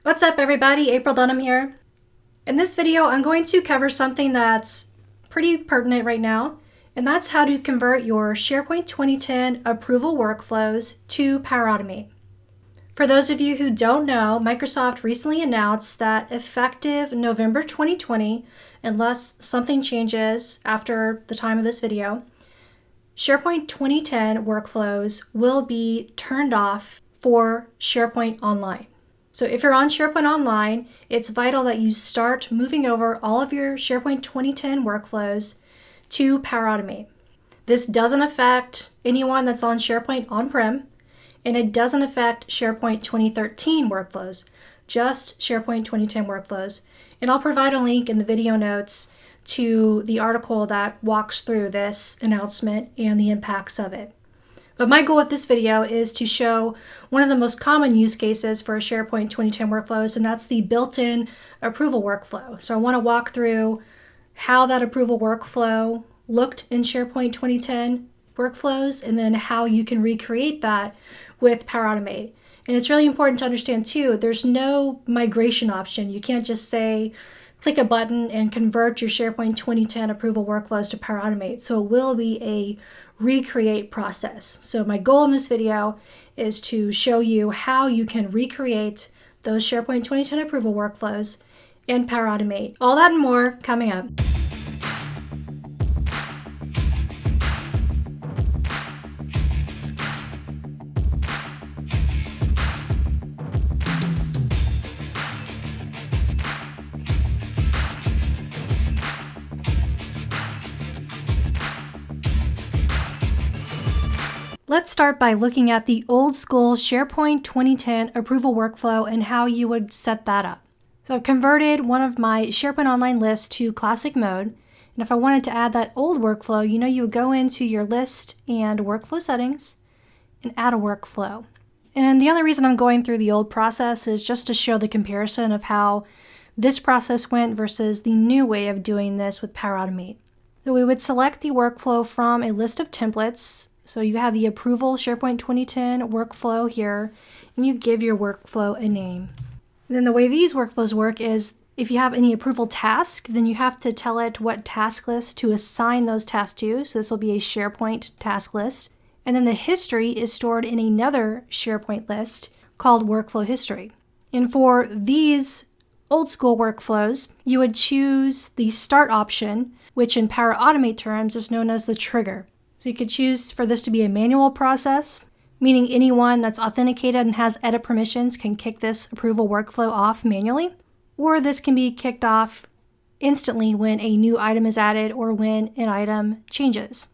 What's up everybody, April Dunnam here. In this video, I'm going to cover something that's pretty pertinent right now, and that's how to convert your SharePoint 2010 approval workflows to Power Automate. For those of you who don't know, Microsoft recently announced that effective November 2020, unless something changes after the time of this video, SharePoint 2010 workflows will be turned off for SharePoint Online. So if you're on SharePoint Online, it's vital that you start moving over all of your SharePoint 2010 workflows to Power Automate. This doesn't affect anyone that's on SharePoint on-prem, and it doesn't affect SharePoint 2013 workflows, just SharePoint 2010 workflows. And I'll provide a link in the video notes to the article that walks through this announcement and the impacts of it. But my goal with this video is to show one of the most common use cases for SharePoint 2010 workflows, and that's the built-in approval workflow. So I want to walk through how that approval workflow looked in SharePoint 2010 workflows, and then how you can recreate that with Power Automate. And it's really important to understand too, there's no migration option. You can't just say, click a button and convert your SharePoint 2010 approval workflows to Power Automate. So it will be a recreate process. So my goal in this video is to show you how you can recreate those SharePoint 2010 approval workflows in Power Automate. All that and more coming up. Let's start by looking at the old school SharePoint 2010 approval workflow and how you would set that up. So I've converted one of my SharePoint Online lists to classic mode. And if I wanted to add that old workflow, you would go into your list and workflow settings and add a workflow. And the only reason I'm going through the old process is just to show the comparison of how this process went versus the new way of doing this with Power Automate. So we would select the workflow from a list of templates. So you have the approval SharePoint 2010 workflow here, and you give your workflow a name. And then the way these workflows work is if you have any approval task, then you have to tell it what task list to assign those tasks to. So this will be a SharePoint task list. And then the history is stored in another SharePoint list called workflow history. And for these old school workflows, you would choose the start option, which in Power Automate terms is known as the trigger. So you could choose for this to be a manual process, meaning anyone that's authenticated and has edit permissions can kick this approval workflow off manually, or this can be kicked off instantly when a new item is added or when an item changes.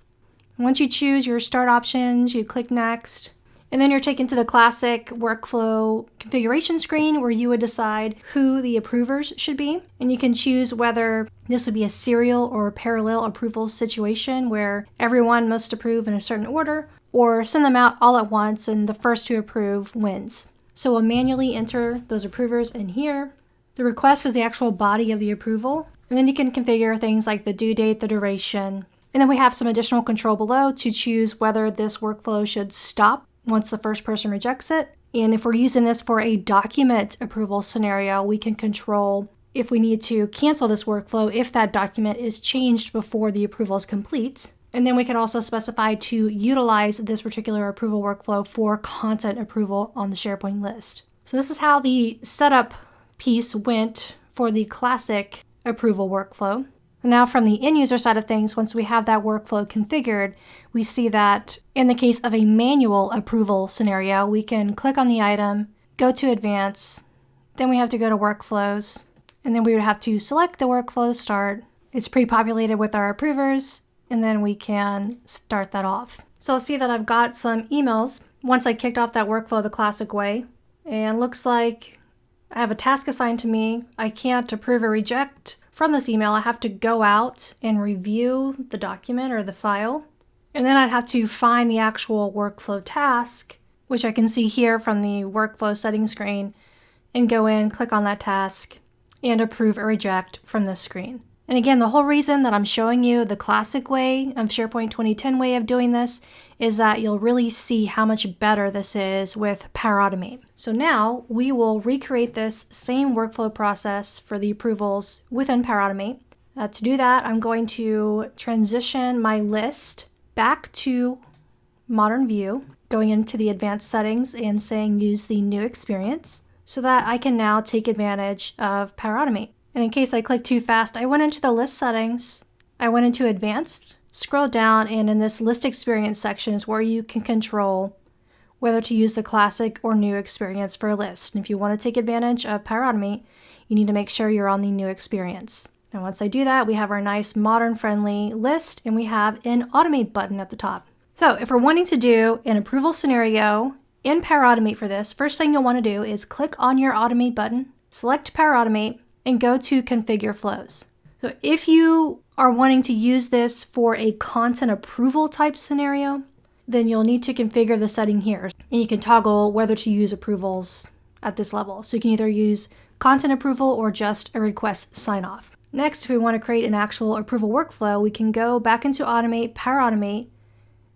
Once you choose your start options, you click next, and then you're taken to the classic workflow configuration screen where you would decide who the approvers should be. And you can choose whether this would be a serial or parallel approval situation where everyone must approve in a certain order, or send them out all at once and the first to approve wins. So we'll manually enter those approvers in here. The request is the actual body of the approval. And then you can configure things like the due date, the duration. And then we have some additional control below to choose whether this workflow should stop once the first person rejects it. And if we're using this for a document approval scenario, we can control if we need to cancel this workflow if that document is changed before the approval is complete. And then we can also specify to utilize this particular approval workflow for content approval on the SharePoint list. So this is how the setup piece went for the classic approval workflow. Now from the end user side of things, once we have that workflow configured, we see that in the case of a manual approval scenario, we can click on the item, go to advanced, then we have to go to workflows, and then we would have to select the workflow to start. It's pre-populated with our approvers, and then we can start that off. So I'll see that I've got some emails once I kicked off that workflow the classic way, and looks like I have a task assigned to me. I can't approve or reject from this email. I have to go out and review the document or the file. And then I'd have to find the actual workflow task, which I can see here from the workflow settings screen, and go in, click on that task, and approve or reject from this screen. And again, the whole reason that I'm showing you the classic way of SharePoint 2010 way of doing this is that you'll really see how much better this is with Power Automate. So now we will recreate this same workflow process for the approvals within Power Automate. To do that, I'm going to transition my list back to Modern View, going into the advanced settings and saying use the new experience so that I can now take advantage of Power Automate. And in case I click too fast, I went into the list settings, I went into advanced, scroll down, and in this list experience section is where you can control whether to use the classic or new experience for a list. And if you want to take advantage of Power Automate, you need to make sure you're on the new experience. Now once I do that, we have our nice modern friendly list and we have an automate button at the top. So if we're wanting to do an approval scenario in Power Automate for this, first thing you'll want to do is click on your automate button, select Power Automate, and go to configure flows. So if you are wanting to use this for a content approval type scenario, then you'll need to configure the setting here. And you can toggle whether to use approvals at this level. So you can either use content approval or just a request sign off. Next, if we want to create an actual approval workflow, we can go back into Automate, Power Automate,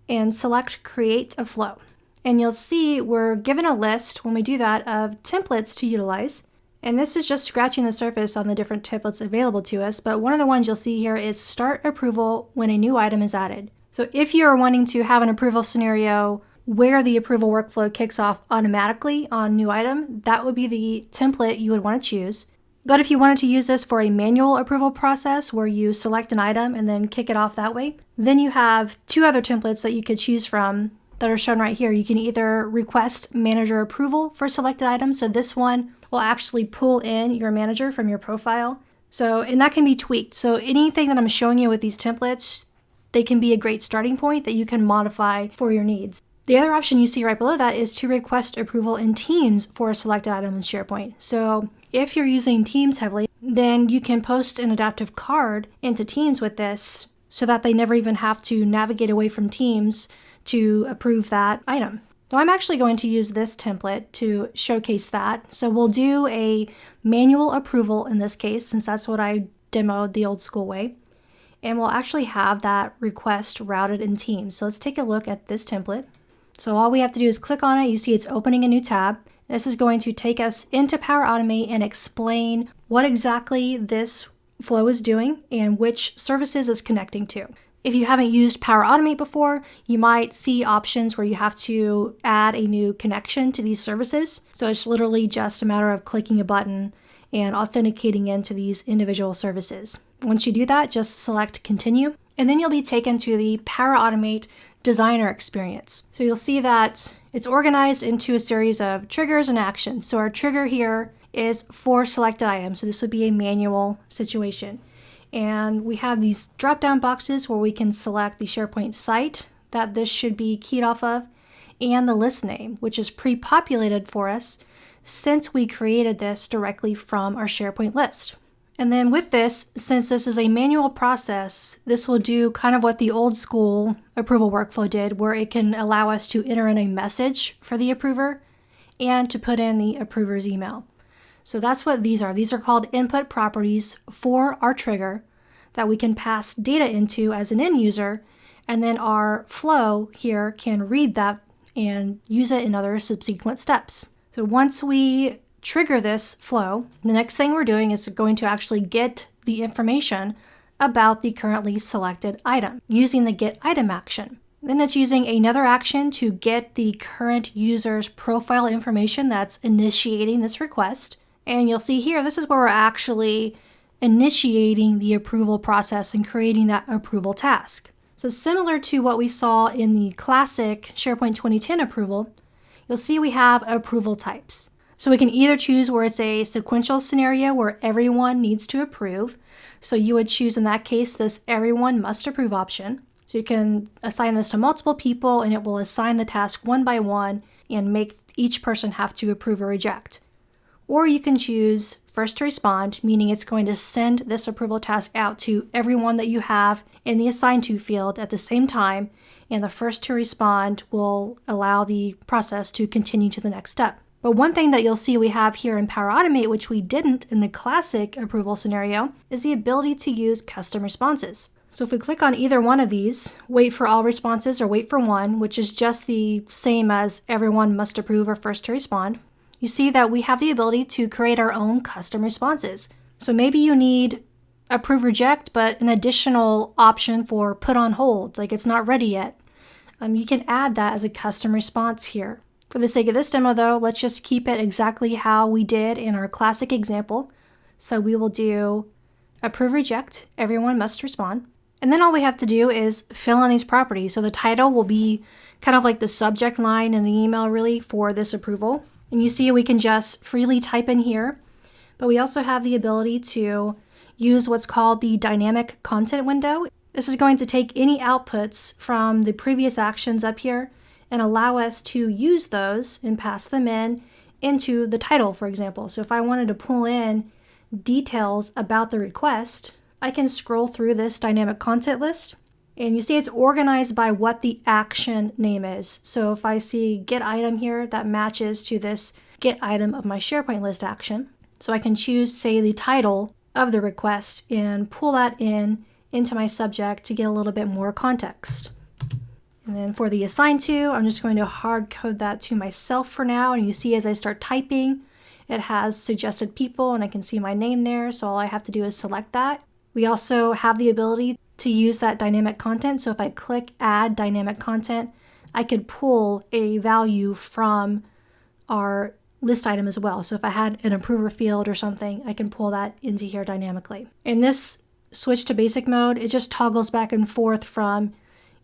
and select Create a Flow. And you'll see we're given a list when we do that of templates to utilize. And this is just scratching the surface on the different templates available to us. But one of the ones you'll see here is Start Approval when a new item is added. So if you're wanting to have an approval scenario where the approval workflow kicks off automatically on new item, that would be the template you would want to choose. But if you wanted to use this for a manual approval process where you select an item and then kick it off that way, then you have two other templates that you could choose from that are shown right here. You can either request manager approval for selected items. So this one will actually pull in your manager from your profile. And that can be tweaked. So anything that I'm showing you with these templates, they can be a great starting point that you can modify for your needs. The other option you see right below that is to request approval in Teams for a selected item in SharePoint. So if you're using Teams heavily, then you can post an adaptive card into Teams with this so that they never even have to navigate away from Teams to approve that item. So I'm actually going to use this template to showcase that. So we'll do a manual approval in this case, since that's what I demoed the old school way. And we'll actually have that request routed in Teams. So let's take a look at this template. So all we have to do is click on it. You see it's opening a new tab. This is going to take us into Power Automate and explain what exactly this flow is doing and which services it's connecting to. If you haven't used Power Automate before, you might see options where you have to add a new connection to these services. So it's literally just a matter of clicking a button and authenticating into these individual services. Once you do that, just select Continue, and then you'll be taken to the Power Automate designer experience. So you'll see that it's organized into a series of triggers and actions. So our trigger here is for selected items. So this would be a manual situation. And we have these drop-down boxes where we can select the SharePoint site that this should be keyed off of, and the list name, which is pre-populated for us since we created this directly from our SharePoint list. And then with this, since this is a manual process, this will do kind of what the old school approval workflow did, where it can allow us to enter in a message for the approver and to put in the approver's email. So that's what these are. These are called input properties for our trigger that we can pass data into as an end user, and then our flow here can read that and use it in other subsequent steps. So once we trigger this flow, the next thing we're doing is going to actually get the information about the currently selected item using the get item action. Then it's using another action to get the current user's profile information that's initiating this request. And you'll see here, this is where we're actually initiating the approval process and creating that approval task. So similar to what we saw in the classic SharePoint 2010 approval, you'll see we have approval types. So we can either choose where it's a sequential scenario where everyone needs to approve. So you would choose in that case this everyone must approve option. So you can assign this to multiple people and it will assign the task one by one and make each person have to approve or reject. Or you can choose first to respond, meaning it's going to send this approval task out to everyone that you have in the assigned to field at the same time, and the first to respond will allow the process to continue to the next step. But one thing that you'll see we have here in Power Automate, which we didn't in the classic approval scenario, is the ability to use custom responses. So if we click on either one of these, wait for all responses or wait for one, which is just the same as everyone must approve or first to respond, you see that we have the ability to create our own custom responses. So maybe you need approve reject, but an additional option for put on hold, like it's not ready yet. You can add that as a custom response here. For the sake of this demo though, let's just keep it exactly how we did in our classic example. So we will do approve reject, everyone must respond. And then all we have to do is fill in these properties. So the title will be kind of like the subject line in the email really for this approval. And you see we can just freely type in here, but we also have the ability to use what's called the dynamic content window. This is going to take any outputs from the previous actions up here and allow us to use those and pass them in into the title, for example. So if I wanted to pull in details about the request, I can scroll through this dynamic content list, and you see it's organized by what the action name is. So if I see get item here, that matches to this get item of my SharePoint list action. So I can choose, say, the title of the request and pull that in into my subject to get a little bit more context. And then for the assign to, I'm just going to hard code that to myself for now. And you see as I start typing, it has suggested people and I can see my name there. So all I have to do is select that. We also have the ability to use that dynamic content. So if I click add dynamic content, I could pull a value from our list item as well. So if I had an approver field or something, I can pull that into here dynamically. In this switch to basic mode, it just toggles back and forth from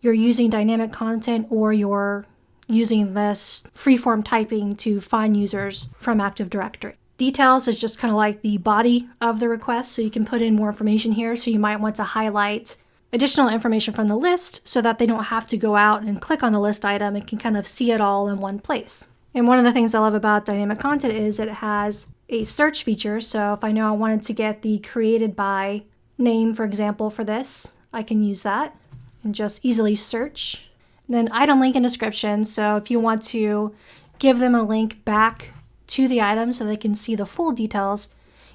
you're using dynamic content or you're using this freeform typing to find users from Active Directory. Details is just kind of like the body of the request, so you can put in more information here. So you might want to highlight additional information from the list so that they don't have to go out and click on the list item and can kind of see it all in one place. And one of the things I love about dynamic content is it has a search feature. So if I know I wanted to get the created by name, for example, for this, I can use that and just easily search. And then item link and description. So if you want to give them a link back to the item so they can see the full details,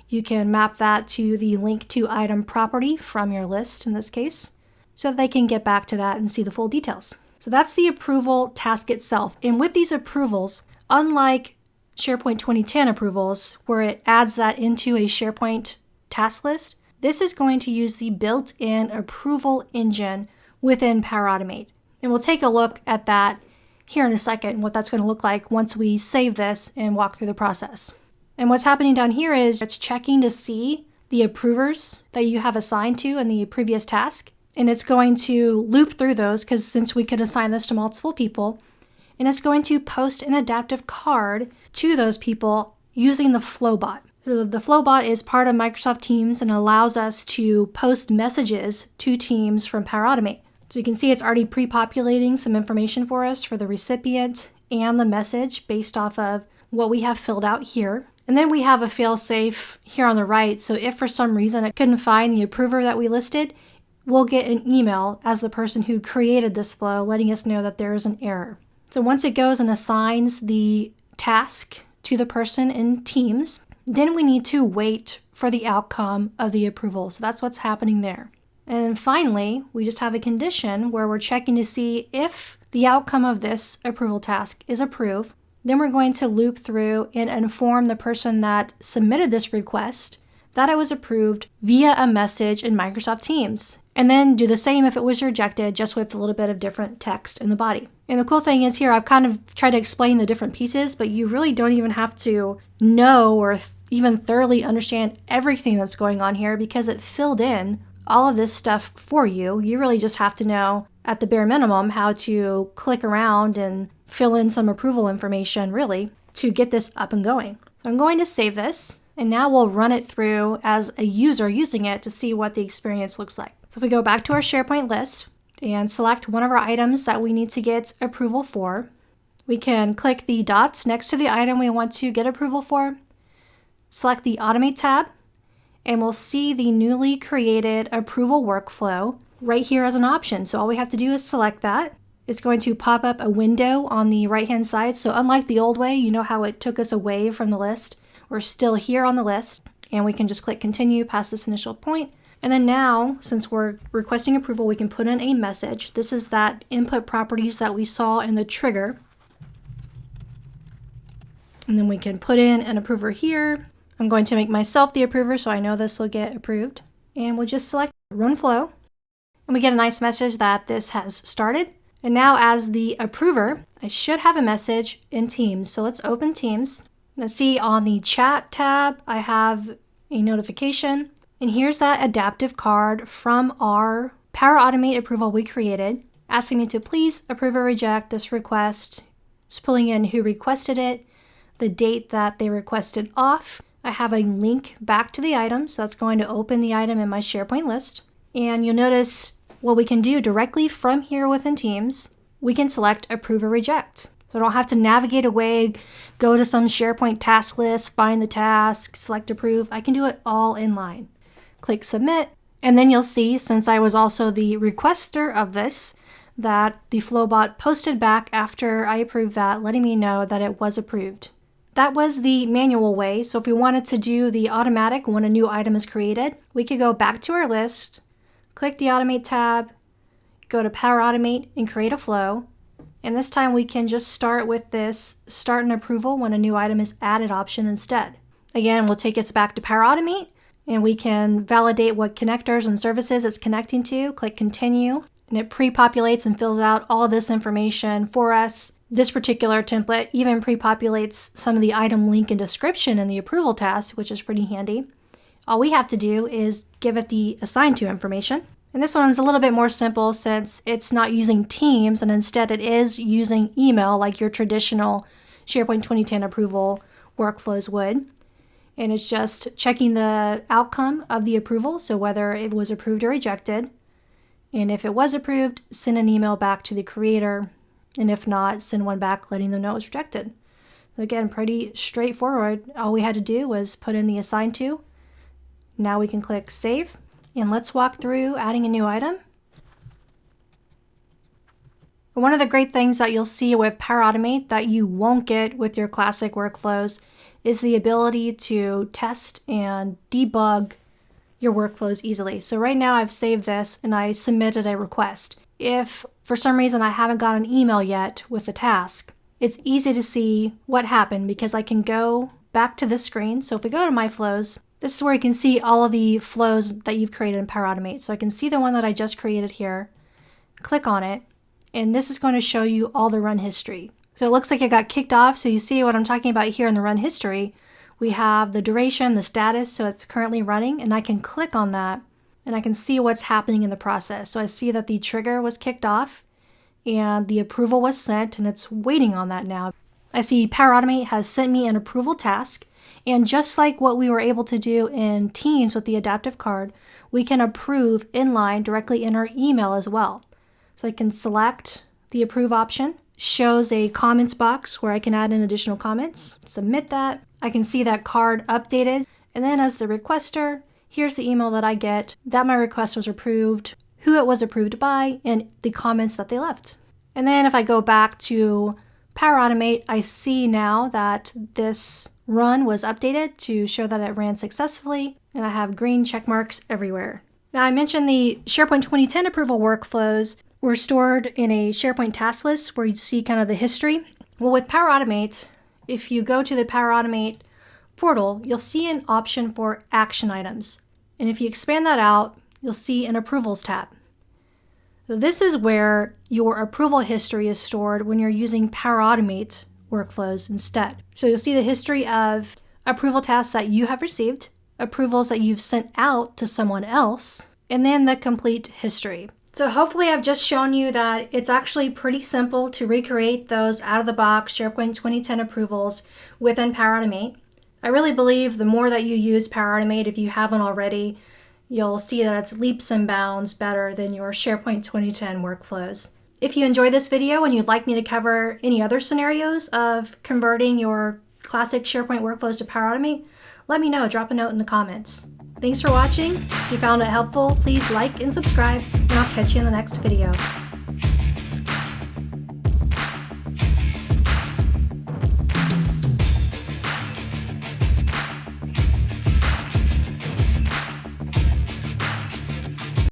you can map that to the link to item property from your list in this case, so that they can get back to that and see the full details. So that's the approval task itself. And with these approvals, unlike SharePoint 2010 approvals, where it adds that into a SharePoint task list, this is going to use the built-in approval engine within Power Automate. And we'll take a look at that here in a second, what that's going to look like once we save this and walk through the process. And what's happening down here is it's checking to see the approvers that you have assigned to in the previous task. And it's going to loop through those because since we could assign this to multiple people, and it's going to post an adaptive card to those people using the Flowbot. So the Flowbot is part of Microsoft Teams and allows us to post messages to Teams from Power Automate. So you can see it's already pre-populating some information for us for the recipient and the message based off of what we have filled out here. And then we have a fail-safe here on the right. So if for some reason it couldn't find the approver that we listed, we'll get an email as the person who created this flow letting us know that there is an error. So once it goes and assigns the task to the person in Teams, then we need to wait for the outcome of the approval. So that's what's happening there. And then finally, we just have a condition where we're checking to see if the outcome of this approval task is approved. Then we're going to loop through and inform the person that submitted this request that it was approved via a message in Microsoft Teams. And then do the same if it was rejected, just with a little bit of different text in the body. And the cool thing is here, I've kind of tried to explain the different pieces, but you really don't even have to know or even thoroughly understand everything that's going on here because it filled in all of this stuff for you. You really just have to know at the bare minimum how to click around and fill in some approval information really to get this up and going. So I'm going to save this and now we'll run it through as a user using it to see what the experience looks like. So if we go back to our SharePoint list and select one of our items that we need to get approval for, we can click the dots next to the item we want to get approval for, select the Automate tab, and we'll see the newly created approval workflow right here as an option. So all we have to do is select that. it's going to pop up a window on the right-hand side. So unlike the old way, you know how it took us away from the list? We're still here on the list, and we can just click continue past this initial point. And then now, since we're requesting approval, we can put in a message. This is that input properties that we saw in the trigger. And then we can put in an approver here. I'm going to make myself the approver so I know this will get approved. And we'll just select Run Flow. And we get a nice message that this has started. And now as the approver, I should have a message in Teams. So let's open Teams. Let's see on the chat tab, I have a notification. And here's that adaptive card from our Power Automate approval we created, asking me to please approve or reject this request. It's pulling in who requested it, the date that they requested off. I have a link back to the item, so that's going to open the item in my SharePoint list. And you'll notice what we can do directly from here within Teams. We can select approve or reject. So I don't have to navigate away, go to some SharePoint task list, find the task, select approve. I can do it all in line. Click submit, and then you'll see, since I was also the requester of this, that the Flowbot posted back after I approved that, letting me know that it was approved. That was the manual way, so if we wanted to do the automatic when a new item is created, we could go back to our list, click the Automate tab, go to Power Automate and create a flow, and this time we can just start with this Start an Approval when a new item is added option instead. Again, we'll take us back to Power Automate, and we can validate what connectors and services it's connecting to, click Continue, and it pre-populates and fills out all this information for us. This particular template even pre-populates some of the item link and description in the approval task, which is pretty handy. All we have to do is give it the assigned to information. And this one's a little bit more simple since it's not using Teams, and instead it is using email like your traditional SharePoint 2010 approval workflows would. And it's just checking the outcome of the approval, so whether it was approved or rejected. And if it was approved, send an email back to the creator. And if not, send one back letting them know it was rejected. So again, pretty straightforward. All we had to do was put in the assigned to. Now we can click Save. And let's walk through adding a new item. One of the great things that you'll see with Power Automate that you won't get with your classic workflows is the ability to test and debug your workflows easily. So right now I've saved this and I submitted a request. If for some reason I haven't got an email yet with the task, it's easy to see what happened because I can go back to this screen. So if we go to My Flows, this is where you can see all of the flows that you've created in Power Automate. So I can see the one that I just created here, click on it, and this is going to show you all the run history. So it looks like it got kicked off. So you see what I'm talking about here in the run history. We have the duration, the status, so it's currently running, and I can click on that and I can see what's happening in the process. So I see that the trigger was kicked off and the approval was sent, and it's waiting on that now. I see Power Automate has sent me an approval task, and just like what we were able to do in Teams with the adaptive card, we can approve inline directly in our email as well. So I can select the approve option, shows a comments box where I can add in additional comments, submit that. I can see that card updated, and then as the requester, here's the email that I get that my request was approved, who it was approved by, and the comments that they left. And then if I go back to Power Automate, I see now that this run was updated to show that it ran successfully, and I have green check marks everywhere. Now I mentioned the SharePoint 2010 approval workflows were stored in a SharePoint task list where you'd see kind of the history. Well, with Power Automate, if you go to the Power Automate portal, you'll see an option for action items. And if you expand that out, you'll see an approvals tab. So this is where your approval history is stored when you're using Power Automate workflows instead. So you'll see the history of approval tasks that you have received, approvals that you've sent out to someone else, and then the complete history. So hopefully I've just shown you that it's actually pretty simple to recreate those out-of-the-box SharePoint 2010 approvals within Power Automate. I really believe the more that you use Power Automate, if you haven't already, you'll see that it's leaps and bounds better than your SharePoint 2010 workflows. If you enjoyed this video and you'd like me to cover any other scenarios of converting your classic SharePoint workflows to Power Automate, let me know. Drop a note in the comments. Thanks for watching. If you found it helpful, please like and subscribe, and I'll catch you in the next video.